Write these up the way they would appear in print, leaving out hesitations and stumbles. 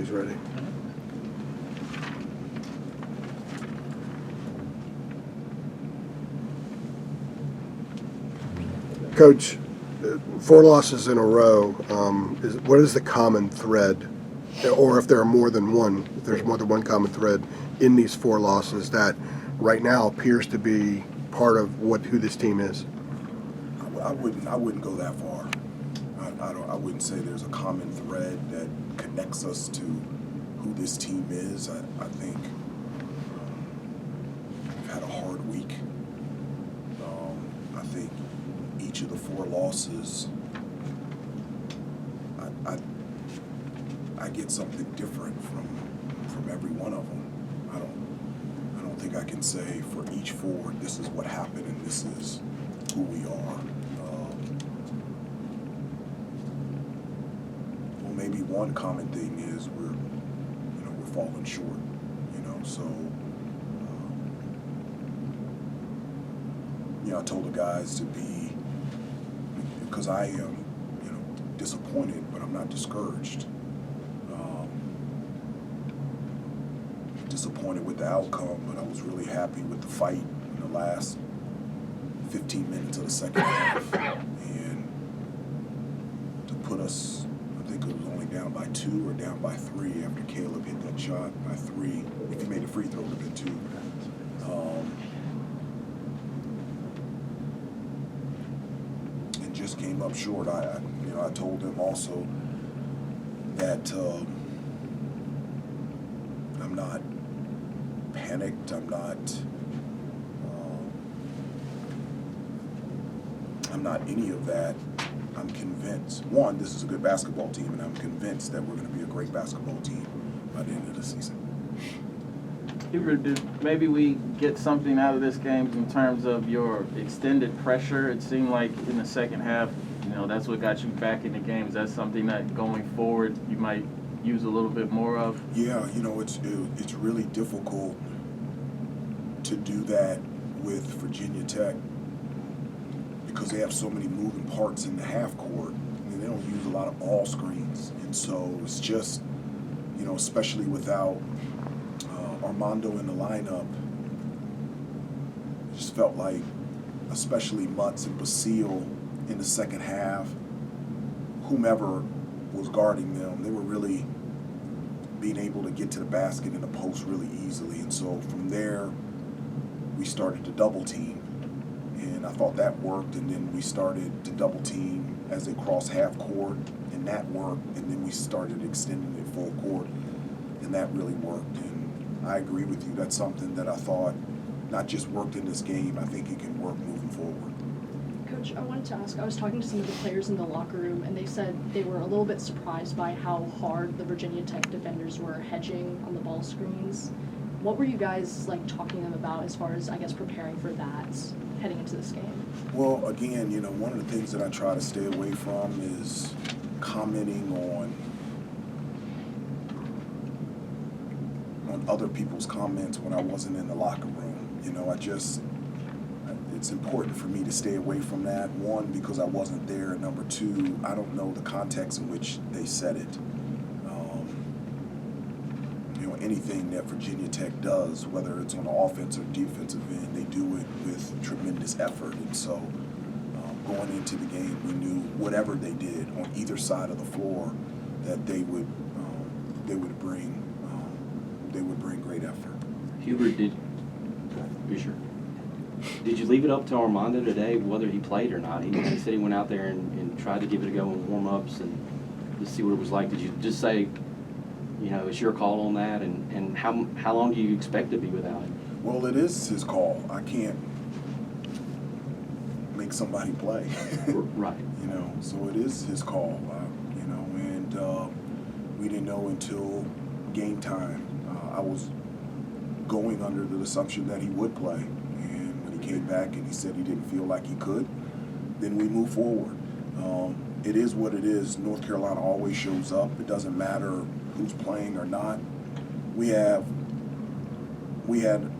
he's ready. Coach, 4 losses in a row. What is the common thread, or if there are more than one? If there's more than one common thread in these 4 losses that right now appears to be part of who this team is? I wouldn't go that far. I wouldn't say there's a common thread that connects us to who this team is. I think we've had a hard week. I think each of the 4 losses, I get something different from every one of them. I don't think I can say for each 4 this is what happened and this is who we are. Well, maybe one common thing is we're falling short. So I told the guys to be, because I am disappointed, but I'm not discouraged. Disappointed with the outcome, but I was really happy with the fight in the last 15 minutes of the second half. And to put us, I think it was only down by 2 or down by 3 after Caleb hit that shot by 3. If he made a free throw, it would have been 2. And just came up short. I told them also that I'm not panicked. I'm not any of that. I'm convinced, one, this is a good basketball team, and I'm convinced that we're going to be a great basketball team by the end of the season. Hubert, did maybe we get something out of this game in terms of your extended pressure? It seemed like in the second half, that's what got you back in the game. Is that something that going forward you might use a little bit more of? Yeah, it's really difficult to do that with Virginia Tech because they have so many moving parts in the half court. I mean, they don't use a lot of ball screens, and so it's just, especially without Armando in the lineup, it just felt like, especially Mutz and Basile in the second half, whomever was guarding them, they were really being able to get to the basket and the post really easily. And so from there, we started to double team. And I thought that worked. And then we started to double team as they crossed half court, and that worked. And then we started extending it full court, and that really worked. And I agree with you. That's something that I thought not just worked in this game, I think it can work moving forward. Coach, I wanted to ask, I was talking to some of the players in the locker room, and they said they were a little bit surprised by how hard the Virginia Tech defenders were hedging on the ball screens. What were you guys talking to them about as far as, I guess, preparing for that heading into this game? Well, again, one of the things that I try to stay away from is commenting on other people's comments when I wasn't in the locker room. It's important for me to stay away from that. One, because I wasn't there. And number 2, I don't know the context in which they said it. Anything that Virginia Tech does, whether it's on the offensive or defensive end, they do it with tremendous effort. And so going into the game, we knew whatever they did on either side of the floor, that they would bring great effort. Hubert, did you leave it up to Armando today whether he played or not? He said he went out there and tried to give it a go in warm-ups and to see what it was like. Did you just say, it's your call on that, and how long do you expect to be without him? Well, it is his call. I can't make somebody play. Right. So it is his call. And we didn't know until game time. I was going under the assumption that he would play, and when he came back and he said he didn't feel like he could, then we move forward. It is what it is. North Carolina always shows up. It doesn't matter who's playing or not. We had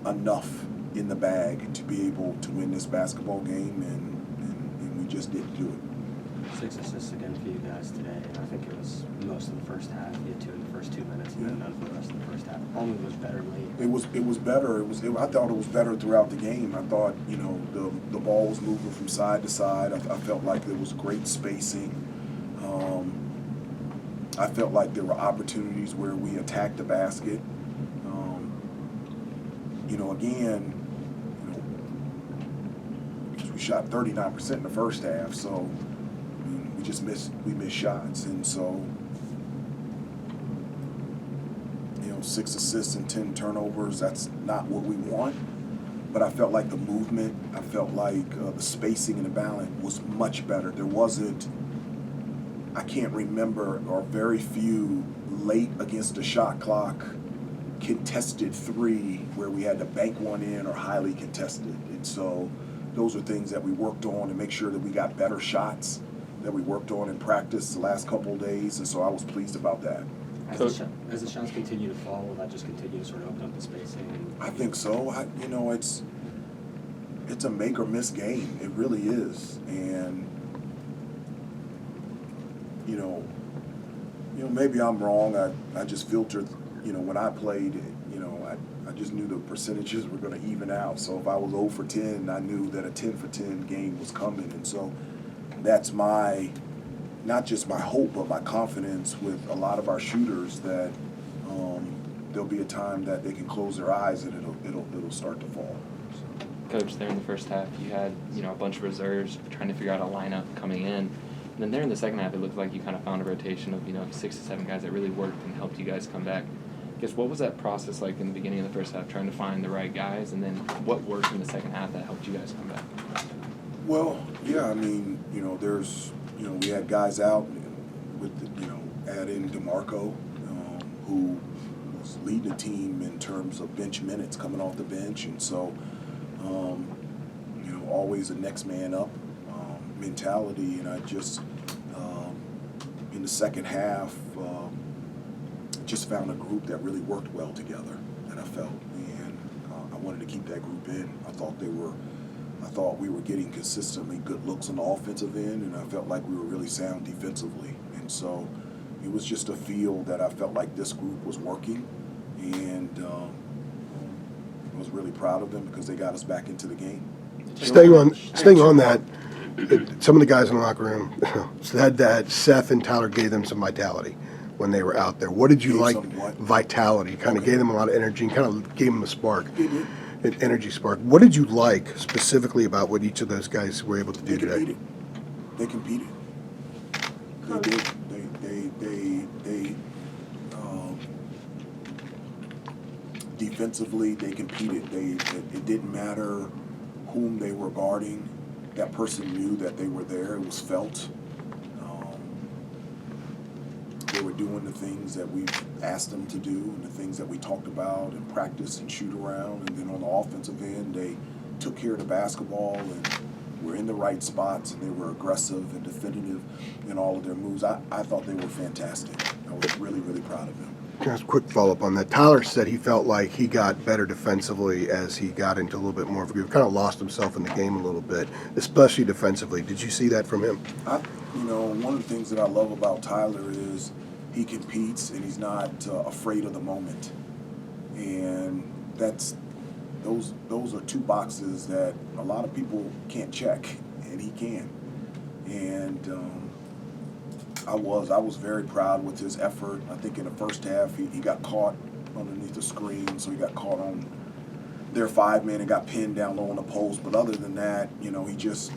enough in the bag to be able to win this basketball game, and we just didn't do it. 6 assists again for you guys today, and I think it was most most of the first half. You had 2 in the first 2 minutes, and then none for the rest of the first half. Holman was better late. It was better. I thought it was better throughout the game. I thought, you know, the ball was moving from side to side. I felt like there was great spacing. I felt like there were opportunities where we attacked the basket. You know, again, you know, because we shot 39% in the first half, so I mean, we missed shots, and so, you know, 6 assists and 10 turnovers. That's not what we want. But I felt like the movement, I felt like the spacing and the balance was much better. There wasn't, I can't remember, or very few late against the shot clock contested 3 where we had to bank one in or highly contested. And so those are things that we worked on to make sure that we got better shots that we worked on in practice the last couple of days. And so I was pleased about that. As the shots continue to fall, will that just continue to sort of open up the spacing? I think so. You know, it's a make or miss game. It really is. And you know, maybe I'm wrong. I just filtered. You know, when I played, you know, I just knew the percentages were going to even out. So if I was 0 for 10, I knew that a 10 for 10 game was coming. And so that's not just my hope, but my confidence with a lot of our shooters that there'll be a time that they can close their eyes and it'll start to fall. So. Coach, there in the first half, you had, you know, a bunch of reserves trying to figure out a lineup coming in. And then there in the second half, it looked like you kind of found a rotation of, you know, 6 to 7 guys that really worked and helped you guys come back. I guess, what was that process like in the beginning of the first half, trying to find the right guys, and then what worked in the second half that helped you guys come back? Well, yeah, I mean, you know, we had guys out with, add in DeMarco, who was leading the team in terms of bench minutes coming off the bench. And so, always a next man up mentality. And I just, in the second half, just found a group that really worked well together, that I felt. And I wanted to keep that group in. I thought we were getting consistently good looks on the offensive end, and I felt like we were really sound defensively. And so it was just a feel that I felt like this group was working, and I was really proud of them because they got us back into the game. Staying on that, some of the guys in the locker room said that Seth and Tyler gave them some vitality when they were out there. What did you Gave like? some what? Vitality. Kind of Okay. gave them a lot of energy and kind of gave them a spark. They did. An energy spark. What did you like specifically about what each of those guys were able to do They today? competed. They competed. They did. They defensively, they competed. It didn't matter whom they were guarding. That person knew that they were there. It was felt. They were doing the things that we asked them to do and the things that we talked about and practice and shoot around. And then on the offensive end, they took care of the basketball and were in the right spots, and they were aggressive and definitive in all of their moves. I thought they were fantastic. I was really, really proud of them. Just a quick follow-up on that. Tyler said he felt like he got better defensively as he got into a little bit more of a groove. Kind of lost himself in the game a little bit, especially defensively. Did you see that from him? One of the things that I love about Tyler is he competes and he's not afraid of the moment. And those are 2 boxes that a lot of people can't check, and he can. And I was very proud with his effort. I think in the first half he got caught underneath the screen, so he got caught on their 5-man and got pinned down low on the post. But other than that, he just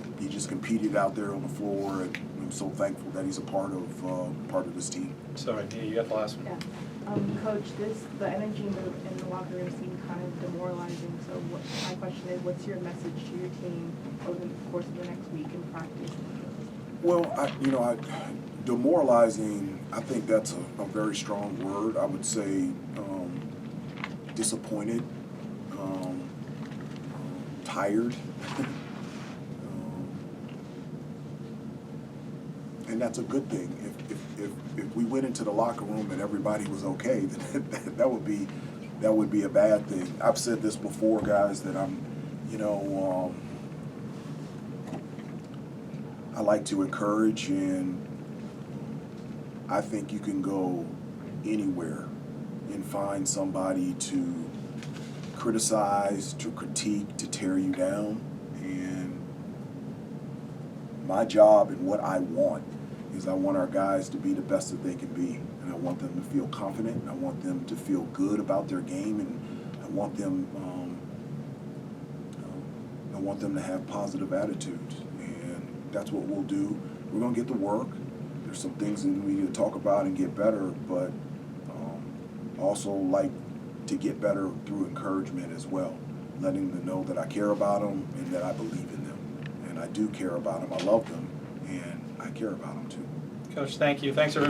competed out there on the floor, and I'm so thankful that he's a part of this team. Sorry, Nia, you got the last one. Yeah. Coach, the energy in the locker room seemed kind of demoralizing. So my question is, what's your message to your team over the course of the next week in practice? Well, demoralizing, I think that's a very strong word. I would say disappointed, tired. And that's a good thing. If we went into the locker room and everybody was okay, then that would be a bad thing. I've said this before, guys, that I like to encourage and I think you can go anywhere and find somebody to criticize, to critique, to tear you down. And my job and what I want is I want our guys to be the best that they can be. And I want them to feel confident. And I want them to feel good about their game. And I want them to have positive attitudes. And that's what we'll do. We're going to get to work. There's some things that we need to talk about and get better, but also like to get better through encouragement as well, letting them know that I care about them and that I believe in them. And I do care about them. I love them, and I care about them too. Coach, thank you. Thanks, everybody.